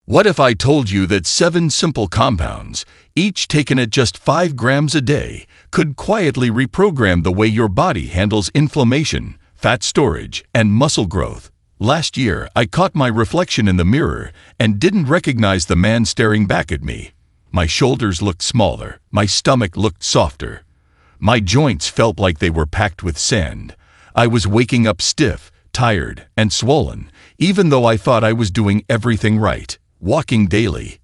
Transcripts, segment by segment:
What if I told you that 7 simple compounds, each taken at just 5 grams a day, could quietly reprogram the way your body handles inflammation, fat storage, and muscle growth? Last year, I caught my reflection in the mirror and didn't recognize the man staring back at me. My shoulders looked smaller, my stomach looked softer. My joints felt like they were packed with sand. I was waking up stiff, tired, and swollen, even though I thought I was doing everything right. Walking daily,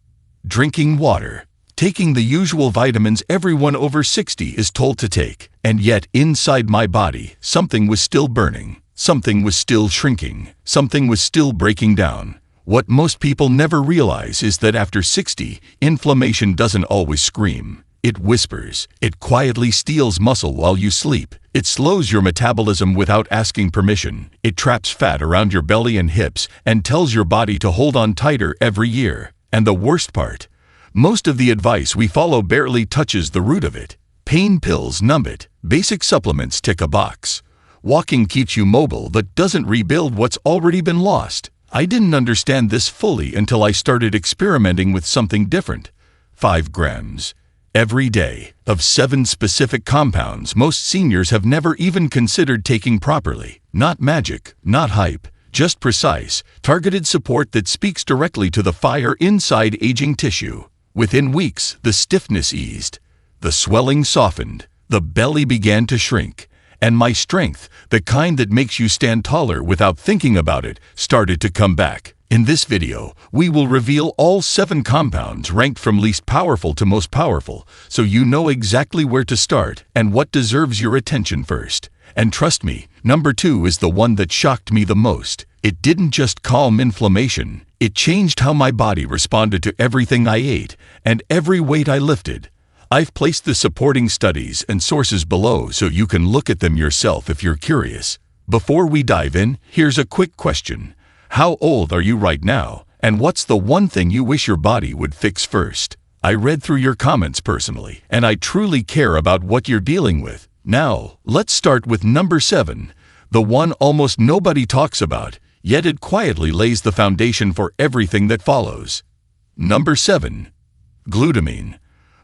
drinking water, taking the usual vitamins everyone over 60 is told to take, and yet inside my body, something was still burning, something was still shrinking, something was still breaking down. What most people never realize is that after 60, inflammation doesn't always scream. It whispers. It quietly steals muscle while you sleep. It slows your metabolism without asking permission. It traps fat around your belly and hips and tells your body to hold on tighter every year. And the worst part, most of the advice we follow barely touches the root of it. Pain pills numb it. Basic supplements tick a box. Walking keeps you mobile but doesn't rebuild what's already been lost. I didn't understand this fully until I started experimenting with something different. 5 grams. Every day, of 7 specific compounds most seniors have never even considered taking properly. Not magic, not hype, just precise, targeted support that speaks directly to the fire inside aging tissue. Within weeks, the stiffness eased, the swelling softened, the belly began to shrink, and my strength, the kind that makes you stand taller without thinking about it, started to come back. In this video, we will reveal all 7 compounds ranked from least powerful to most powerful, so you know exactly where to start and what deserves your attention first. And trust me, number 2 is the one that shocked me the most. It didn't just calm inflammation, it changed how my body responded to everything I ate and every weight I lifted. I've placed the supporting studies and sources below so you can look at them yourself if you're curious. Before we dive in, here's a quick question. How old are you right now, and what's the one thing you wish your body would fix first? I read through your comments personally, and I truly care about what you're dealing with. Now, let's start with number 7, the one almost nobody talks about, yet it quietly lays the foundation for everything that follows. Number 7. Glutamine.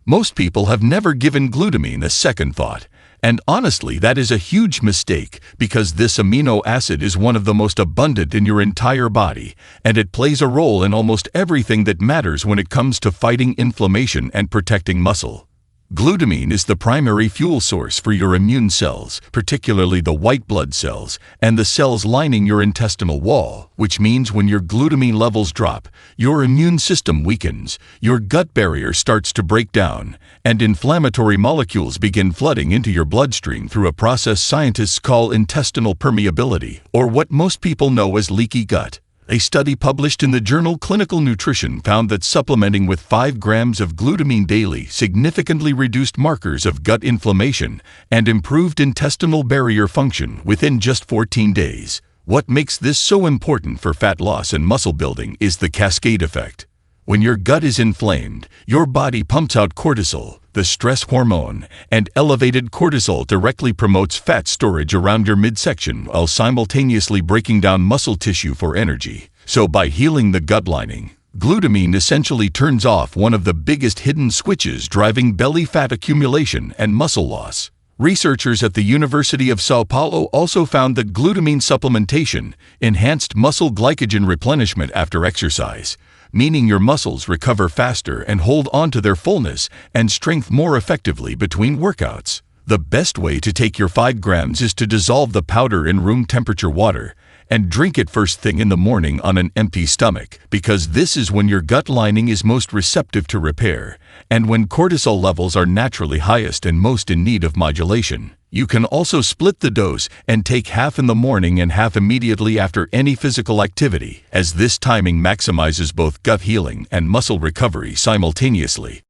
Most people have never given glutamine a second thought. And honestly, that is a huge mistake because this amino acid is one of the most abundant in your entire body, and it plays a role in almost everything that matters when it comes to fighting inflammation and protecting muscle. Glutamine is the primary fuel source for your immune cells, particularly the white blood cells, and the cells lining your intestinal wall, which means when your glutamine levels drop, your immune system weakens, your gut barrier starts to break down, and inflammatory molecules begin flooding into your bloodstream through a process scientists call intestinal permeability, or what most people know as leaky gut. A study published in the journal Clinical Nutrition found that supplementing with 5 grams of glutamine daily significantly reduced markers of gut inflammation and improved intestinal barrier function within just 14 days. What makes this so important for fat loss and muscle building is the cascade effect. When your gut is inflamed, your body pumps out cortisol, the stress hormone, and elevated cortisol directly promotes fat storage around your midsection while simultaneously breaking down muscle tissue for energy. So by healing the gut lining, glutamine essentially turns off one of the biggest hidden switches driving belly fat accumulation and muscle loss. Researchers at the University of Sao Paulo also found that glutamine supplementation enhanced muscle glycogen replenishment after exercise, meaning your muscles recover faster and hold on to their fullness and strength more effectively between workouts. The best way to take your 5 grams is to dissolve the powder in room temperature water and drink it first thing in the morning on an empty stomach, because this is when your gut lining is most receptive to repair and when cortisol levels are naturally highest and most in need of modulation. You can also split the dose and take half in the morning and half immediately after any physical activity, as this timing maximizes both gut healing and muscle recovery simultaneously.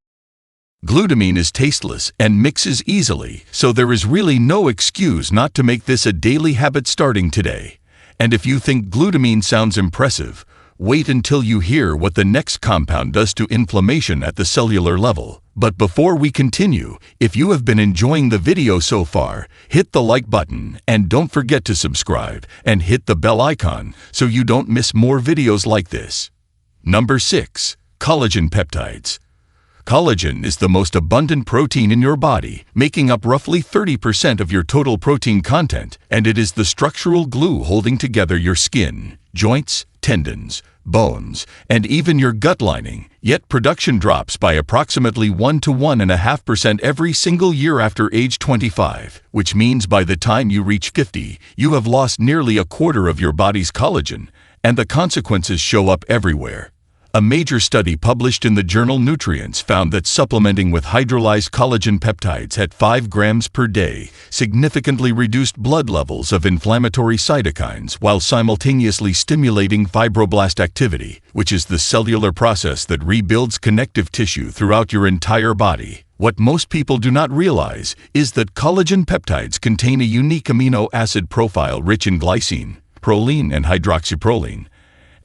Glutamine is tasteless and mixes easily, so there is really no excuse not to make this a daily habit starting today. And if you think glutamine sounds impressive, wait until you hear what the next compound does to inflammation at the cellular level. But before we continue, if you have been enjoying the video so far, hit the like button and don't forget to subscribe and hit the bell icon so you don't miss more videos like this. Number 6. Collagen peptides. Collagen is the most abundant protein in your body, making up roughly 30% of your total protein content, and it is the structural glue holding together your skin, joints, tendons, bones, and even your gut lining. Yet production drops by approximately 1 to 1.5% every single year after age 25, which means by the time you reach 50, you have lost nearly a quarter of your body's collagen, and the consequences show up everywhere. A major study published in the journal Nutrients found that supplementing with hydrolyzed collagen peptides at 5 grams per day significantly reduced blood levels of inflammatory cytokines while simultaneously stimulating fibroblast activity, which is the cellular process that rebuilds connective tissue throughout your entire body. What most people do not realize is that collagen peptides contain a unique amino acid profile rich in glycine, proline, and hydroxyproline.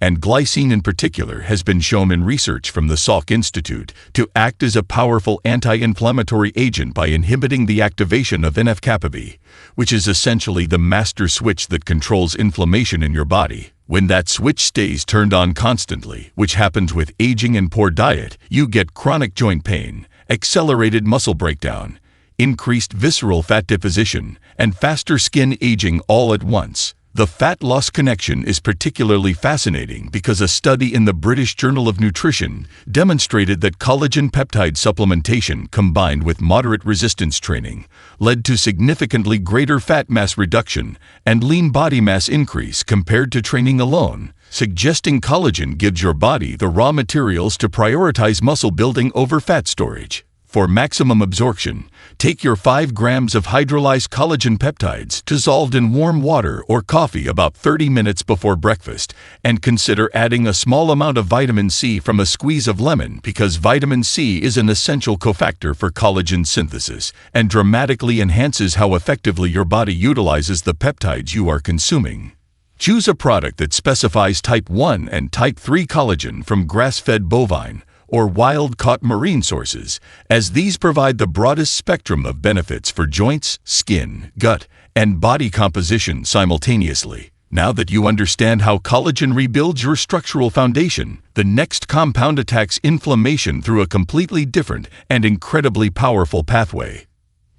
And glycine in particular has been shown in research from the Salk Institute to act as a powerful anti-inflammatory agent by inhibiting the activation of NF-kappa B, which is essentially the master switch that controls inflammation in your body. When that switch stays turned on constantly, which happens with aging and poor diet, you get chronic joint pain, accelerated muscle breakdown, increased visceral fat deposition, and faster skin aging all at once. The fat loss connection is particularly fascinating because a study in the British Journal of Nutrition demonstrated that collagen peptide supplementation combined with moderate resistance training led to significantly greater fat mass reduction and lean body mass increase compared to training alone, suggesting collagen gives your body the raw materials to prioritize muscle building over fat storage. For maximum absorption, take your 5 grams of hydrolyzed collagen peptides dissolved in warm water or coffee about 30 minutes before breakfast, and consider adding a small amount of vitamin C from a squeeze of lemon because vitamin C is an essential cofactor for collagen synthesis and dramatically enhances how effectively your body utilizes the peptides you are consuming. Choose a product that specifies type 1 and type 3 collagen from grass-fed bovine or wild-caught marine sources, as these provide the broadest spectrum of benefits for joints, skin, gut, and body composition simultaneously. Now that you understand how collagen rebuilds your structural foundation, the next compound attacks inflammation through a completely different and incredibly powerful pathway.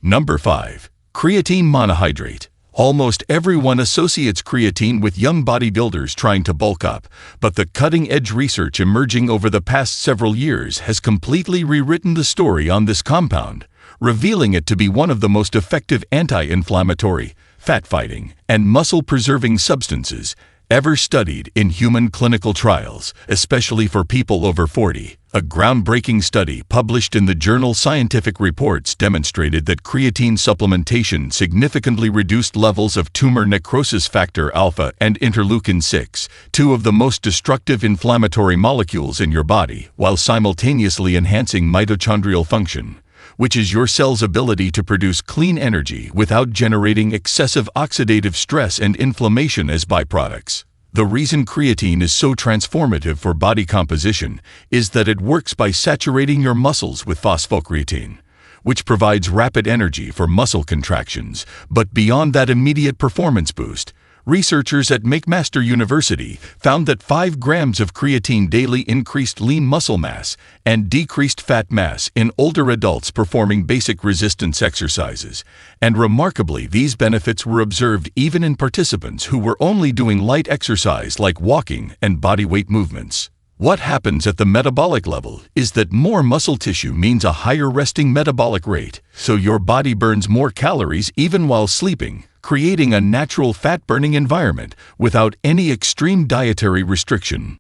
Number 5. Creatine monohydrate. Almost everyone associates creatine with young bodybuilders trying to bulk up, but the cutting-edge research emerging over the past several years has completely rewritten the story on this compound, revealing it to be one of the most effective anti-inflammatory, fat-fighting, and muscle-preserving substances ever studied in human clinical trials, especially for people over 40. A groundbreaking study published in the journal Scientific Reports demonstrated that creatine supplementation significantly reduced levels of tumor necrosis factor alpha and interleukin-6, two of the most destructive inflammatory molecules in your body, while simultaneously enhancing mitochondrial function, which is your cell's ability to produce clean energy without generating excessive oxidative stress and inflammation as byproducts. The reason creatine is so transformative for body composition is that it works by saturating your muscles with phosphocreatine, which provides rapid energy for muscle contractions. But beyond that immediate performance boost, researchers at McMaster University found that 5 grams of creatine daily increased lean muscle mass and decreased fat mass in older adults performing basic resistance exercises. And remarkably, these benefits were observed even in participants who were only doing light exercise like walking and bodyweight movements. What happens at the metabolic level is that more muscle tissue means a higher resting metabolic rate, so your body burns more calories even while sleeping, creating a natural fat-burning environment without any extreme dietary restriction.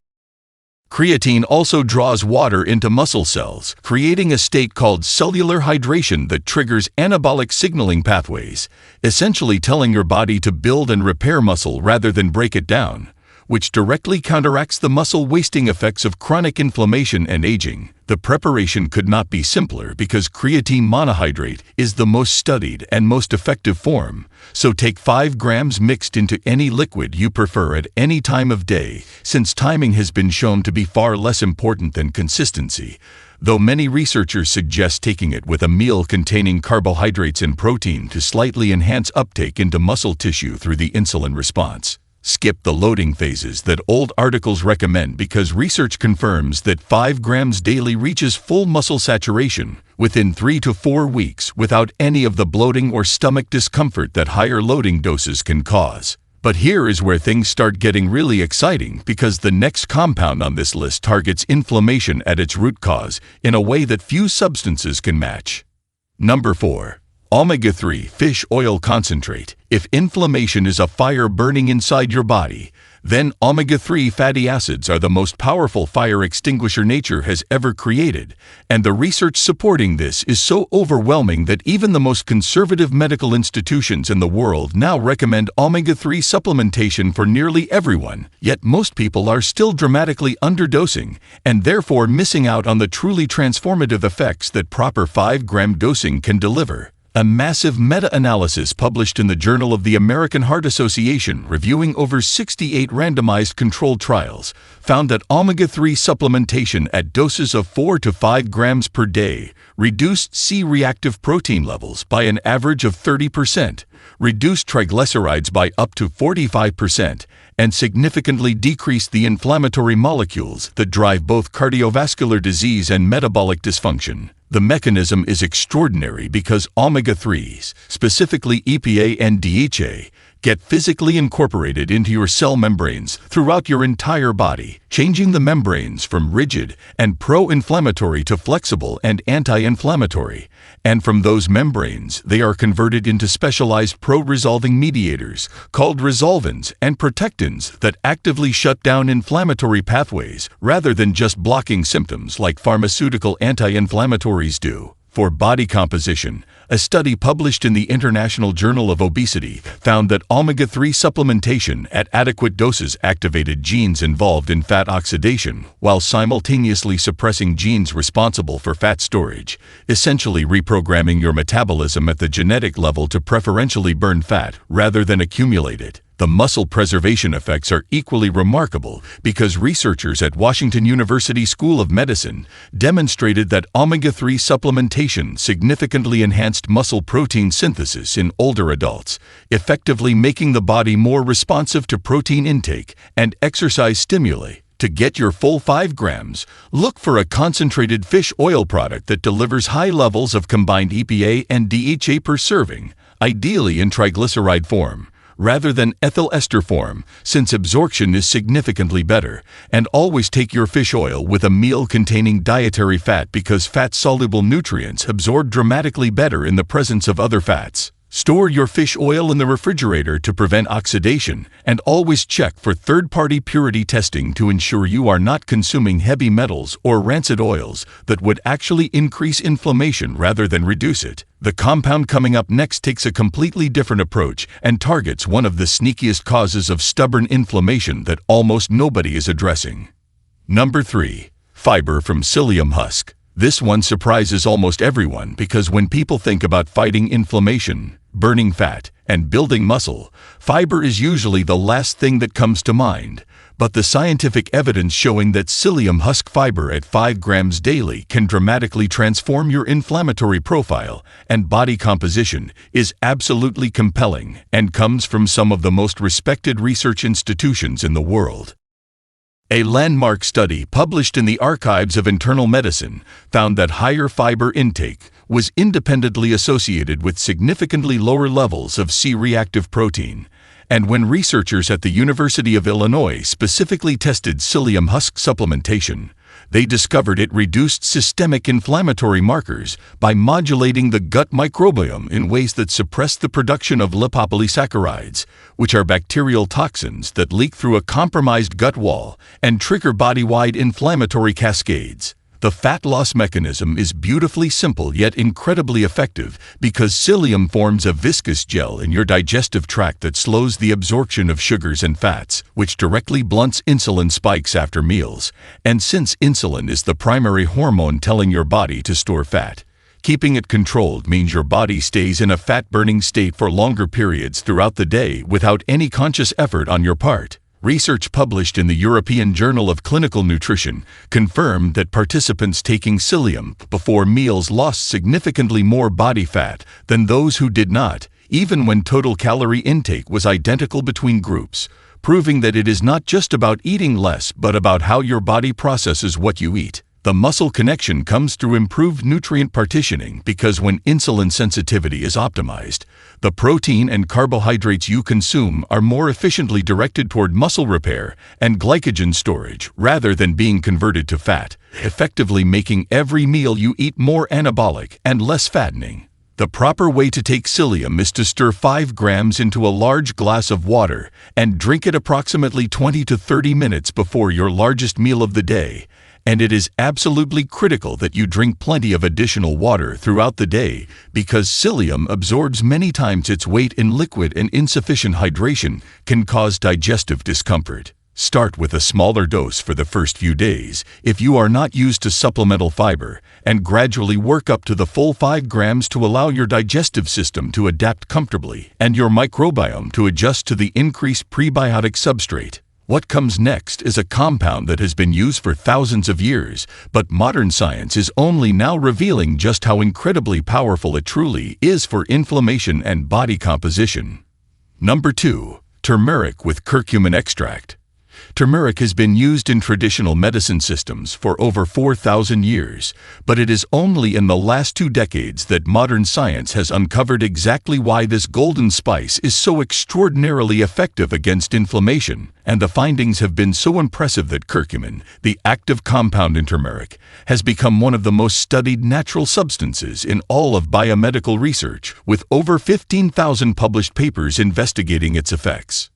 Creatine also draws water into muscle cells, creating a state called cellular hydration that triggers anabolic signaling pathways, essentially telling your body to build and repair muscle rather than break it down, which directly counteracts the muscle-wasting effects of chronic inflammation and aging. The preparation could not be simpler because creatine monohydrate is the most studied and most effective form, so take 5 grams mixed into any liquid you prefer at any time of day, since timing has been shown to be far less important than consistency, though many researchers suggest taking it with a meal containing carbohydrates and protein to slightly enhance uptake into muscle tissue through the insulin response. Skip the loading phases that old articles recommend because research confirms that 5 grams daily reaches full muscle saturation within 3 to 4 weeks without any of the bloating or stomach discomfort that higher loading doses can cause. But here is where things start getting really exciting because the next compound on this list targets inflammation at its root cause in a way that few substances can match. Number 4. Omega-3 fish oil concentrate. If inflammation is a fire burning inside your body, then omega-3 fatty acids are the most powerful fire extinguisher nature has ever created, and the research supporting this is so overwhelming that even the most conservative medical institutions in the world now recommend omega-3 supplementation for nearly everyone, yet most people are still dramatically underdosing and therefore missing out on the truly transformative effects that proper 5-gram dosing can deliver. A massive meta-analysis published in the Journal of the American Heart Association reviewing over 68 randomized controlled trials found that omega-3 supplementation at doses of 4 to 5 grams per day reduced C-reactive protein levels by an average of 30%, reduced triglycerides by up to 45%, and significantly decreased the inflammatory molecules that drive both cardiovascular disease and metabolic dysfunction. The mechanism is extraordinary because omega-3s, specifically EPA and DHA, get physically incorporated into your cell membranes throughout your entire body, changing the membranes from rigid and pro-inflammatory to flexible and anti-inflammatory. And from those membranes, they are converted into specialized pro-resolving mediators called resolvins and protectins that actively shut down inflammatory pathways rather than just blocking symptoms like pharmaceutical anti-inflammatories do. For body composition, a study published in the International Journal of Obesity found that omega-3 supplementation at adequate doses activated genes involved in fat oxidation while simultaneously suppressing genes responsible for fat storage, essentially reprogramming your metabolism at the genetic level to preferentially burn fat rather than accumulate it. The muscle preservation effects are equally remarkable because researchers at Washington University School of Medicine demonstrated that omega-3 supplementation significantly enhanced muscle protein synthesis in older adults, effectively making the body more responsive to protein intake and exercise stimuli. To get your full 5 grams, look for a concentrated fish oil product that delivers high levels of combined EPA and DHA per serving, ideally in triglyceride form, rather than ethyl ester form, since absorption is significantly better, and always take your fish oil with a meal containing dietary fat because fat-soluble nutrients absorb dramatically better in the presence of other fats. Store your fish oil in the refrigerator to prevent oxidation, and always check for third-party purity testing to ensure you are not consuming heavy metals or rancid oils that would actually increase inflammation rather than reduce it. The compound coming up next takes a completely different approach and targets one of the sneakiest causes of stubborn inflammation that almost nobody is addressing. Number 3. Fiber from psyllium husk. This one surprises almost everyone because when people think about fighting inflammation, burning fat, and building muscle, fiber is usually the last thing that comes to mind. But the scientific evidence showing that psyllium husk fiber at 5 grams daily can dramatically transform your inflammatory profile and body composition is absolutely compelling and comes from some of the most respected research institutions in the world. A landmark study published in the Archives of Internal Medicine found that higher fiber intake was independently associated with significantly lower levels of C-reactive protein. And when researchers at the University of Illinois specifically tested psyllium husk supplementation, they discovered it reduced systemic inflammatory markers by modulating the gut microbiome in ways that suppress the production of lipopolysaccharides, which are bacterial toxins that leak through a compromised gut wall and trigger body-wide inflammatory cascades. The fat loss mechanism is beautifully simple yet incredibly effective because psyllium forms a viscous gel in your digestive tract that slows the absorption of sugars and fats, which directly blunts insulin spikes after meals. And since insulin is the primary hormone telling your body to store fat, keeping it controlled means your body stays in a fat-burning state for longer periods throughout the day without any conscious effort on your part. Research published in the European Journal of Clinical Nutrition confirmed that participants taking psyllium before meals lost significantly more body fat than those who did not, even when total calorie intake was identical between groups. proving that it is not just about eating less but about how your body processes what you eat. The muscle connection comes through improved nutrient partitioning because when insulin sensitivity is optimized, the protein and carbohydrates you consume are more efficiently directed toward muscle repair and glycogen storage rather than being converted to fat, effectively making every meal you eat more anabolic and less fattening. The proper way to take psyllium is to stir 5 grams into a large glass of water and drink it approximately 20 to 30 minutes before your largest meal of the day. And it is absolutely critical that you drink plenty of additional water throughout the day because psyllium absorbs many times its weight in liquid, and insufficient hydration can cause digestive discomfort. Start with a smaller dose for the first few days if you are not used to supplemental fiber, and gradually work up to the full 5 grams to allow your digestive system to adapt comfortably and your microbiome to adjust to the increased prebiotic substrate. What comes next is a compound that has been used for thousands of years, but modern science is only now revealing just how incredibly powerful it truly is for inflammation and body composition. Number 2. Turmeric with curcumin extract. Turmeric has been used in traditional medicine systems for over 4,000 years, but it is only in the last 2 decades that modern science has uncovered exactly why this golden spice is so extraordinarily effective against inflammation, and the findings have been so impressive that curcumin, the active compound in turmeric, has become one of the most studied natural substances in all of biomedical research, with over 15,000 published papers investigating its effects.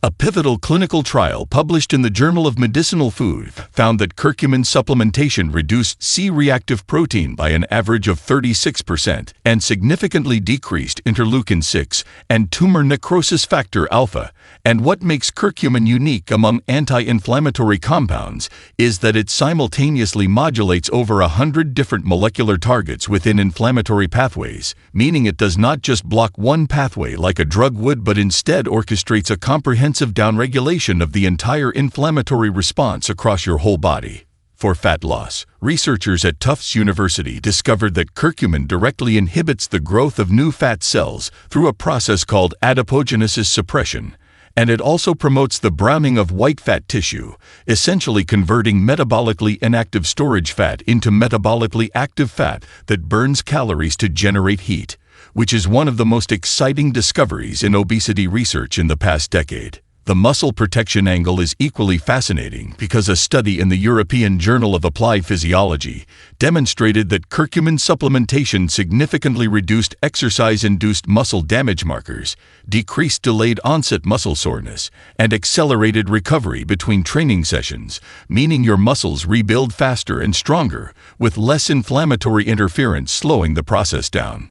A pivotal clinical trial published in the Journal of Medicinal Food found that curcumin supplementation reduced C-reactive protein by an average of 36% and significantly decreased interleukin-6 and tumor necrosis factor alpha. And what makes curcumin unique among anti-inflammatory compounds is that it simultaneously modulates over 100 different molecular targets within inflammatory pathways, meaning it does not just block one pathway like a drug would, but instead orchestrates a comprehensive downregulation of the entire inflammatory response across your whole body. For fat loss, researchers at Tufts University discovered that curcumin directly inhibits the growth of new fat cells through a process called adipogenesis suppression, and it also promotes the browning of white fat tissue, essentially converting metabolically inactive storage fat into metabolically active fat that burns calories to generate heat, which is one of the most exciting discoveries in obesity research in the past decade. The muscle protection angle is equally fascinating because a study in the European Journal of Applied Physiology demonstrated that curcumin supplementation significantly reduced exercise-induced muscle damage markers, decreased delayed onset muscle soreness, and accelerated recovery between training sessions, meaning your muscles rebuild faster and stronger, with less inflammatory interference slowing the process down.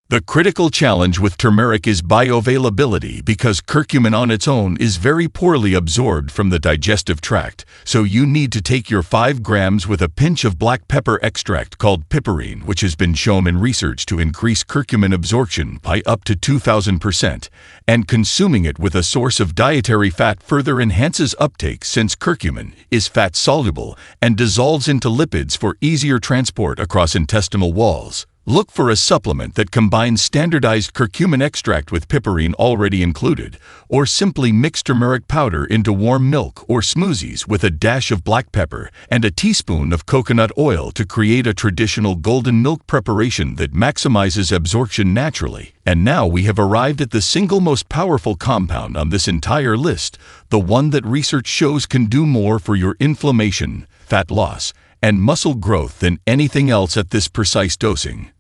The critical challenge with turmeric is bioavailability because curcumin on its own is very poorly absorbed from the digestive tract, so you need to take your 5 grams with a pinch of black pepper extract called piperine, which has been shown in research to increase curcumin absorption by up to 2,000%, and consuming it with a source of dietary fat further enhances uptake since curcumin is fat-soluble and dissolves into lipids for easier transport across intestinal walls. Look for a supplement that combines standardized curcumin extract with piperine already included, or simply mix turmeric powder into warm milk or smoothies with a dash of black pepper and a teaspoon of coconut oil to create a traditional golden milk preparation that maximizes absorption naturally. And now we have arrived at the single most powerful compound on this entire list, the one that research shows can do more for your inflammation, fat loss, and muscle growth than anything else at this precise dosing.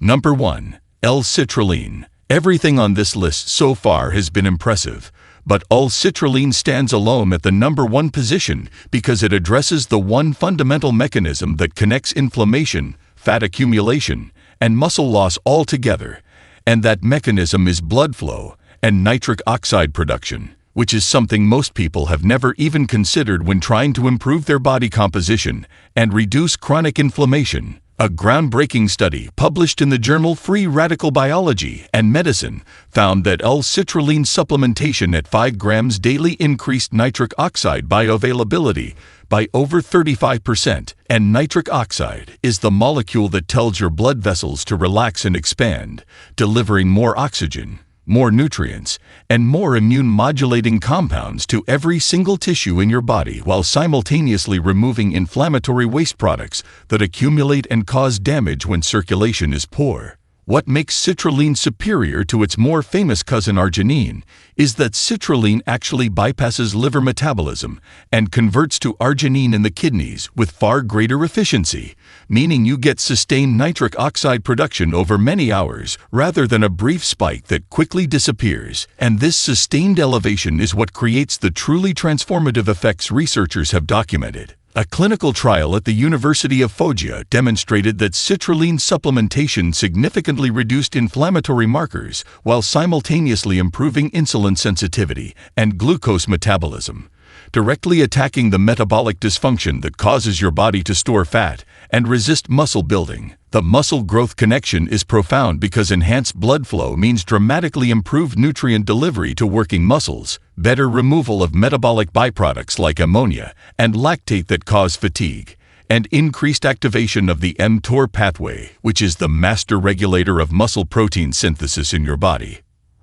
Number 1. L-citrulline. Everything on this list so far has been impressive, but L-citrulline stands alone at the number 1 position because it addresses the one fundamental mechanism that connects inflammation, fat accumulation, and muscle loss all together, and that mechanism is blood flow and nitric oxide production, which is something most people have never even considered when trying to improve their body composition and reduce chronic inflammation. A groundbreaking study published in the journal Free Radical Biology and Medicine found that L-citrulline supplementation at 5 grams daily increased nitric oxide bioavailability by over 35%, and nitric oxide is the molecule that tells your blood vessels to relax and expand, delivering more oxygen, more nutrients, and more immune-modulating compounds to every single tissue in your body while simultaneously removing inflammatory waste products that accumulate and cause damage when circulation is poor. What makes citrulline superior to its more famous cousin arginine is that citrulline actually bypasses liver metabolism and converts to arginine in the kidneys with far greater efficiency, meaning you get sustained nitric oxide production over many hours rather than a brief spike that quickly disappears. And this sustained elevation is what creates the truly transformative effects researchers have documented. A clinical trial at the University of Foggia demonstrated that citrulline supplementation significantly reduced inflammatory markers while simultaneously improving insulin sensitivity and glucose metabolism, directly attacking the metabolic dysfunction that causes your body to store fat and resist muscle building. The muscle growth connection is profound because enhanced blood flow means dramatically improved nutrient delivery to working muscles, better removal of metabolic byproducts like ammonia and lactate that cause fatigue, and increased activation of the mTOR pathway, which is the master regulator of muscle protein synthesis in your body.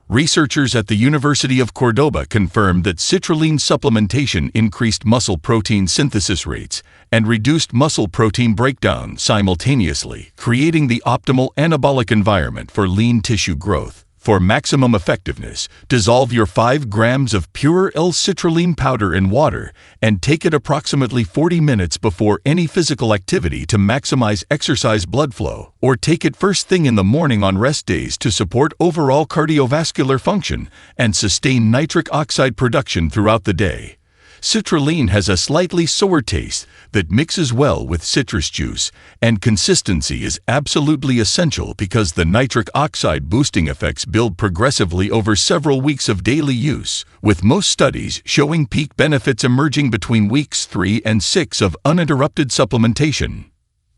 Researchers at the University of Cordoba confirmed that citrulline supplementation increased muscle protein synthesis rates and reduced muscle protein breakdown simultaneously, creating the optimal anabolic environment for lean tissue growth. For maximum effectiveness, dissolve your 5 grams of pure L-citrulline powder in water and take it approximately 40 minutes before any physical activity to maximize exercise blood flow, or take it first thing in the morning on rest days to support overall cardiovascular function and sustain nitric oxide production throughout the day. Citrulline has a slightly sour taste that mixes well with citrus juice, and consistency is absolutely essential because the nitric oxide boosting effects build progressively over several weeks of daily use, with most studies showing peak benefits emerging between weeks 3 and 6 of uninterrupted supplementation.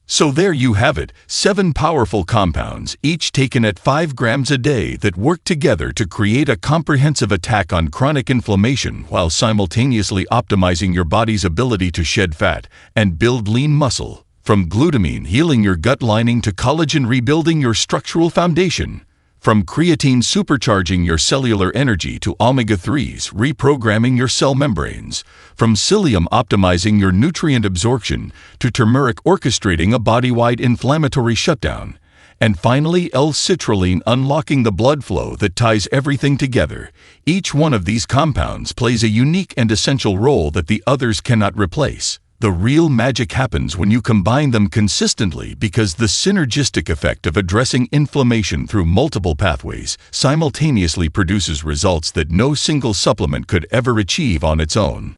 So there you have it, 7 powerful compounds, each taken at 5 grams a day, that work together to create a comprehensive attack on chronic inflammation while simultaneously optimizing your body's ability to shed fat and build lean muscle. From glutamine healing your gut lining to collagen rebuilding your structural foundation. From creatine supercharging your cellular energy to omega-3s reprogramming your cell membranes. From psyllium optimizing your nutrient absorption to turmeric orchestrating a body-wide inflammatory shutdown. And finally, L-citrulline unlocking the blood flow that ties everything together. Each one of these compounds plays a unique and essential role that the others cannot replace. The real magic happens when you combine them consistently because the synergistic effect of addressing inflammation through multiple pathways simultaneously produces results that no single supplement could ever achieve on its own.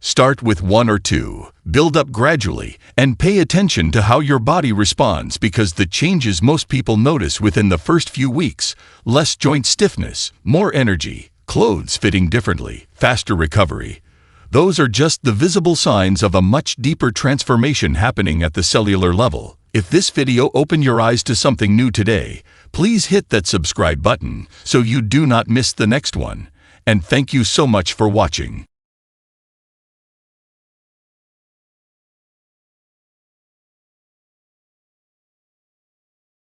Start with 1 or 2, build up gradually, and pay attention to how your body responds because the changes most people notice within the first few weeks: less joint stiffness, more energy, clothes fitting differently, faster recovery. Those are just the visible signs of a much deeper transformation happening at the cellular level. If this video opened your eyes to something new today, please hit that subscribe button so you do not miss the next one. And thank you so much for watching.